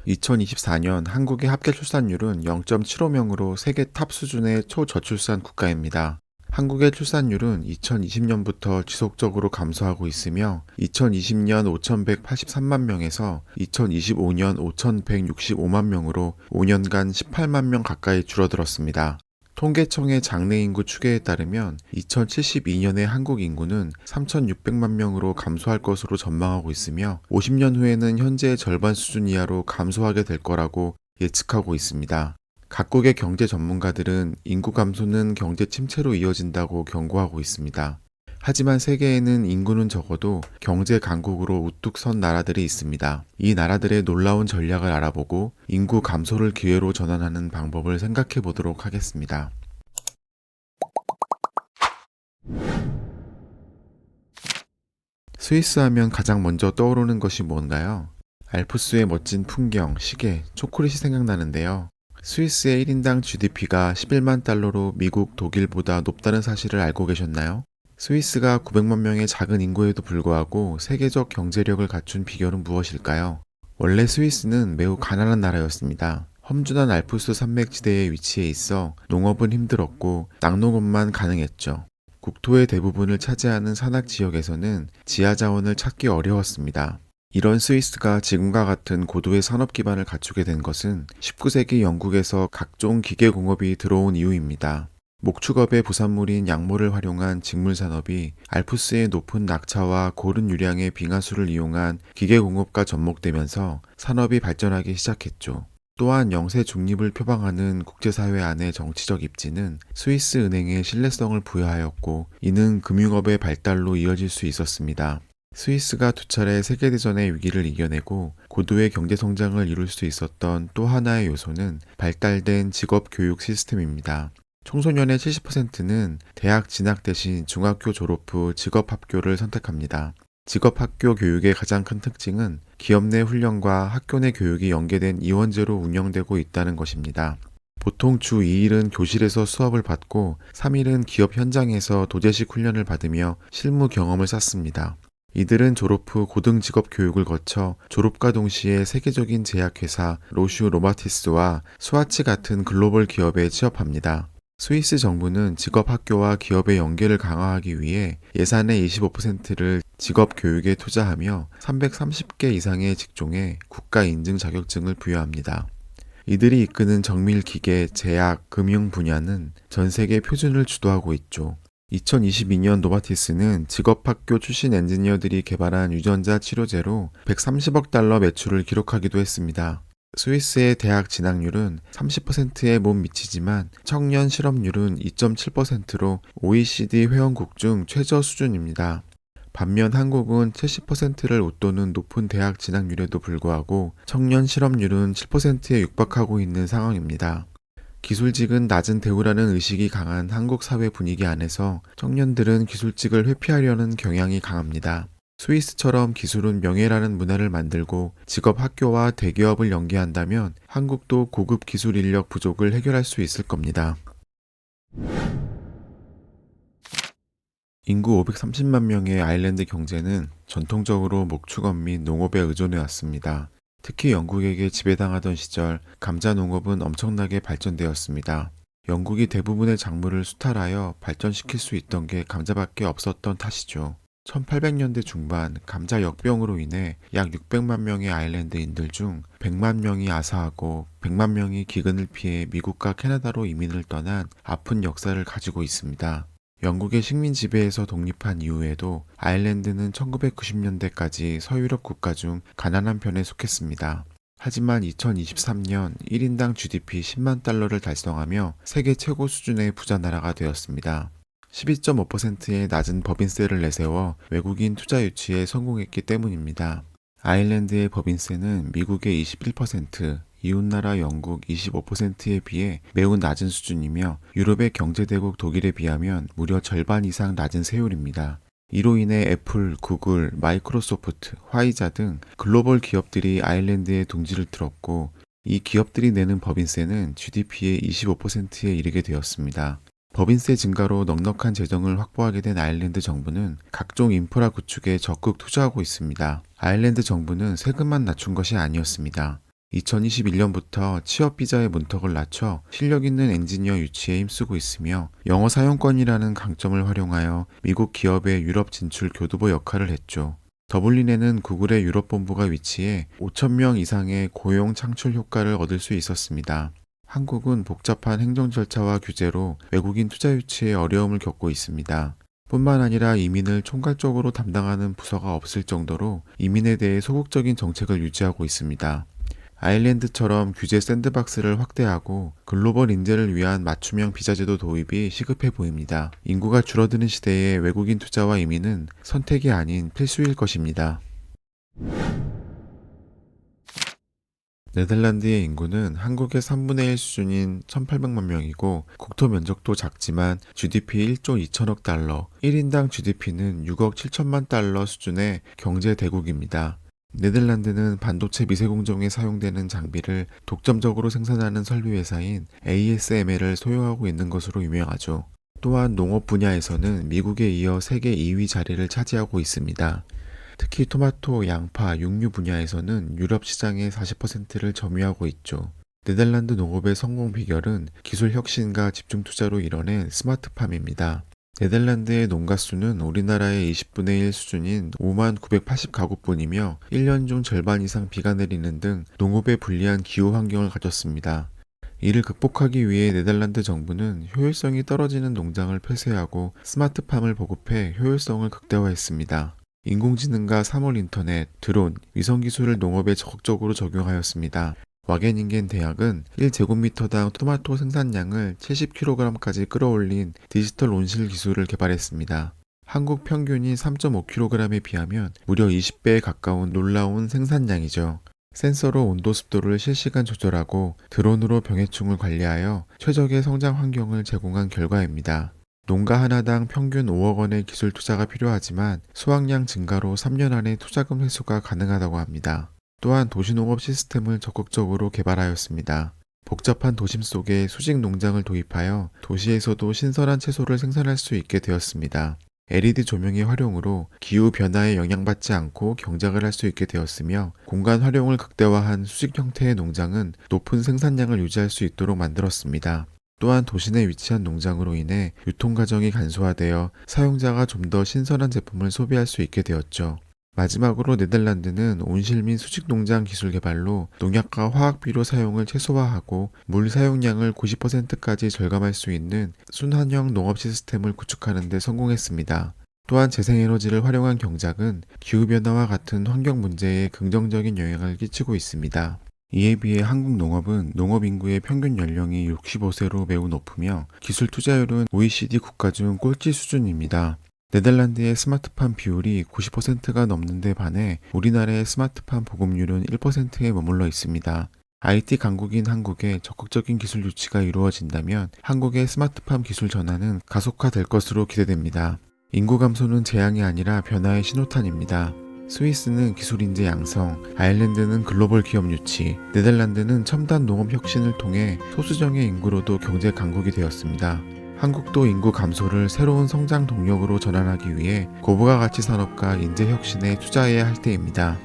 2024년 한국의 합계 출산율은 0.75명으로 세계 탑 수준의 초저출산 국가입니다. 한국의 출산율은 2020년부터 지속적으로 감소하고 있으며 2020년 5,183만 명에서 2025년 5,165만 명으로 5년간 18만 명 가까이 줄어들었습니다. 통계청의 장래인구 추계에 따르면 2072년에 한국 인구는 3,600만 명으로 감소할 것으로 전망하고 있으며 50년 후에는 현재의 절반 수준 이하로 감소하게 될 거라고 예측하고 있습니다. 각국의 경제 전문가들은 인구 감소는 경제 침체로 이어진다고 경고하고 있습니다. 하지만 세계에는 인구는 적어도 경제 강국으로 우뚝 선 나라들이 있습니다. 이 나라들의 놀라운 전략을 알아보고 인구 감소를 기회로 전환하는 방법을 생각해 보도록 하겠습니다. 스위스 하면 가장 먼저 떠오르는 것이 뭔가요? 알프스의 멋진 풍경, 시계, 초콜릿이 생각나는데요. 스위스의 1인당 GDP가 11만 달러로 미국, 독일보다 높다는 사실을 알고 계셨나요? 스위스가 900만 명의 작은 인구에도 불구하고 세계적 경제력을 갖춘 비결은 무엇일까요? 원래 스위스는 매우 가난한 나라였습니다. 험준한 알프스 산맥지대에 위치해 있어 농업은 힘들었고 낙농업만 가능했죠. 국토의 대부분을 차지하는 산악 지역에서는 지하 자원을 찾기 어려웠습니다. 이런 스위스가 지금과 같은 고도의 산업 기반을 갖추게 된 것은 19세기 영국에서 각종 기계 공업이 들어온 이유입니다. 목축업의 부산물인 양모를 활용한 직물 산업이 알프스의 높은 낙차와 고른 유량의 빙하수를 이용한 기계 공업과 접목되면서 산업이 발전하기 시작했죠. 또한 영세 중립을 표방하는 국제사회 안의 정치적 입지는 스위스 은행에 신뢰성을 부여하였고 이는 금융업의 발달로 이어질 수 있었습니다. 스위스가 두 차례 세계대전의 위기를 이겨내고 고도의 경제성장을 이룰 수 있었던 또 하나의 요소는 발달된 직업교육 시스템입니다. 청소년의 70%는 대학 진학 대신 중학교 졸업 후 직업학교를 선택합니다. 직업학교 교육의 가장 큰 특징은 기업 내 훈련과 학교 내 교육이 연계된 이원제로 운영되고 있다는 것입니다. 보통 주 2일은 교실에서 수업을 받고 3일은 기업 현장에서 도제식 훈련을 받으며 실무 경험을 쌓습니다. 이들은 졸업 후 고등 직업 교육을 거쳐 졸업과 동시에 세계적인 제약회사 로슈 노바티스와 스와치 같은 글로벌 기업에 취업합니다. 스위스 정부는 직업학교와 기업의 연계를 강화하기 위해 예산의 25%를 직업교육에 투자하며 330개 이상의 직종에 국가 인증 자격증을 부여합니다. 이들이 이끄는 정밀 기계, 제약, 금융 분야는 전 세계 표준을 주도하고 있죠. 2022년 노바티스는 직업학교 출신 엔지니어들이 개발한 유전자 치료제로 130억 달러 매출을 기록하기도 했습니다. 스위스의 대학 진학률은 30%에 못 미치지만 청년 실업률은 2.7%로 OECD 회원국 중 최저 수준입니다. 반면 한국은 70%를 웃도는 높은 대학 진학률에도 불구하고 청년 실업률은 7%에 육박하고 있는 상황입니다. 기술직은 낮은 대우라는 의식이 강한 한국 사회 분위기 안에서 청년들은 기술직을 회피하려는 경향이 강합니다. 스위스처럼 기술은 명예라는 문화를 만들고 직업 학교와 대기업을 연계한다면 한국도 고급 기술 인력 부족을 해결할 수 있을 겁니다. 인구 530만 명의 아일랜드 경제는 전통적으로 목축업 및 농업에 의존해 왔습니다. 특히 영국에게 지배당하던 시절 감자 농업은 엄청나게 발전되었습니다. 영국이 대부분의 작물을 수탈하여 발전시킬 수 있던 게 감자밖에 없었던 탓이죠. 1800년대 중반 감자 역병으로 인해 약 600만 명의 아일랜드인들 중 100만 명이 아사하고 100만 명이 기근을 피해 미국과 캐나다로 이민을 떠난 아픈 역사를 가지고 있습니다. 영국의 식민 지배에서 독립한 이후에도 아일랜드는 1990년대까지 서유럽 국가 중 가난한 편에 속했습니다. 하지만 2023년 1인당 GDP 10만 달러를 달성하며 세계 최고 수준의 부자 나라가 되었습니다. 12.5%의 낮은 법인세를 내세워 외국인 투자 유치에 성공했기 때문입니다. 아일랜드의 법인세는 미국의 21%, 이웃나라 영국 25%에 비해 매우 낮은 수준이며 유럽의 경제대국 독일에 비하면 무려 절반 이상 낮은 세율입니다. 이로 인해 애플, 구글, 마이크로소프트, 화이자 등 글로벌 기업들이 아일랜드에 둥지를 틀었고 이 기업들이 내는 법인세는 GDP의 25%에 이르게 되었습니다. 법인세 증가로 넉넉한 재정을 확보하게 된 아일랜드 정부는 각종 인프라 구축에 적극 투자하고 있습니다. 아일랜드 정부는 세금만 낮춘 것이 아니었습니다. 2021년부터 취업 비자의 문턱을 낮춰 실력 있는 엔지니어 유치에 힘쓰고 있으며 영어 사용권이라는 강점을 활용하여 미국 기업의 유럽 진출 교두보 역할을 했죠. 더블린에는 구글의 유럽 본부가 위치해 5,000명 이상의 고용 창출 효과를 얻을 수 있었습니다. 한국은 복잡한 행정 절차와 규제로 외국인 투자 유치에 어려움을 겪고 있습니다. 뿐만 아니라 이민을 총괄적으로 담당하는 부서가 없을 정도로 이민에 대해 소극적인 정책을 유지하고 있습니다. 아일랜드처럼 규제 샌드박스를 확대하고 글로벌 인재를 위한 맞춤형 비자제도 도입이 시급해 보입니다. 인구가 줄어드는 시대에 외국인 투자와 이민은 선택이 아닌 필수일 것입니다. 네덜란드의 인구는 한국의 3분의 1 수준인 1,800만 명이고 국토 면적도 작지만 GDP 1조 2천억 달러, 1인당 GDP는 6억 7천만 달러 수준의 경제 대국입니다. 네덜란드는 반도체 미세 공정에 사용되는 장비를 독점적으로 생산하는 설비 회사인 ASML을 소유하고 있는 것으로 유명하죠. 또한 농업 분야에서는 미국에 이어 세계 2위 자리를 차지하고 있습니다. 특히 토마토, 양파, 육류 분야에서는 유럽 시장의 40%를 점유하고 있죠. 네덜란드 농업의 성공 비결은 기술 혁신과 집중 투자로 이뤄낸 스마트팜입니다. 네덜란드의 농가 수는 우리나라의 20분의 1 수준인 5만 980가구뿐이며 1년 중 절반 이상 비가 내리는 등 농업에 불리한 기후 환경을 가졌습니다. 이를 극복하기 위해 네덜란드 정부는 효율성이 떨어지는 농장을 폐쇄하고 스마트팜을 보급해 효율성을 극대화했습니다. 인공지능과 3월 인터넷, 드론, 위성기술을 농업에 적극적으로 적용하였습니다. 와겐인겐 대학은 1제곱미터당 토마토 생산량을 70kg까지 끌어올린 디지털 온실 기술을 개발했습니다. 한국 평균이 3.5kg에 비하면 무려 20배에 가까운 놀라운 생산량이죠. 센서로 온도 습도를 실시간 조절하고 드론으로 병해충을 관리하여 최적의 성장 환경을 제공한 결과입니다. 농가 하나당 평균 5억 원의 기술 투자가 필요하지만 수확량 증가로 3년 안에 투자금 회수가 가능하다고 합니다. 또한 도시농업 시스템을 적극적으로 개발하였습니다. 복잡한 도심 속에 수직 농장을 도입하여 도시에서도 신선한 채소를 생산할 수 있게 되었습니다. LED 조명의 활용으로 기후변화에 영향받지 않고 경작을 할 수 있게 되었으며 공간 활용을 극대화한 수직 형태의 농장은 높은 생산량을 유지할 수 있도록 만들었습니다. 또한 도시 내 위치한 농장으로 인해 유통 과정이 간소화되어 사용자가 좀 더 신선한 제품을 소비할 수 있게 되었죠. 마지막으로 네덜란드는 온실 및 수직 농장 기술 개발로 농약과 화학비료 사용을 최소화하고 물 사용량을 90%까지 절감할 수 있는 순환형 농업 시스템을 구축하는 데 성공했습니다. 또한 재생에너지를 활용한 경작은 기후변화와 같은 환경 문제에 긍정적인 영향을 끼치고 있습니다. 이에 비해 한국 농업은 농업 인구의 평균 연령이 65세로 매우 높으며 기술 투자율은 OECD 국가 중 꼴찌 수준입니다. 네덜란드의 스마트팜 비율이 90%가 넘는 데 반해 우리나라의 스마트팜 보급률은 1%에 머물러 있습니다. IT 강국인 한국에 적극적인 기술 유치가 이루어진다면 한국의 스마트팜 기술 전환은 가속화될 것으로 기대됩니다. 인구 감소는 재앙이 아니라 변화의 신호탄입니다. 스위스는 기술 인재 양성, 아일랜드는 글로벌 기업 유치, 네덜란드는 첨단 농업 혁신을 통해 소수정예 인구로도 경제 강국이 되었습니다. 한국도 인구 감소를 새로운 성장 동력으로 전환하기 위해 고부가 가치 산업과 인재 혁신에 투자해야 할 때입니다.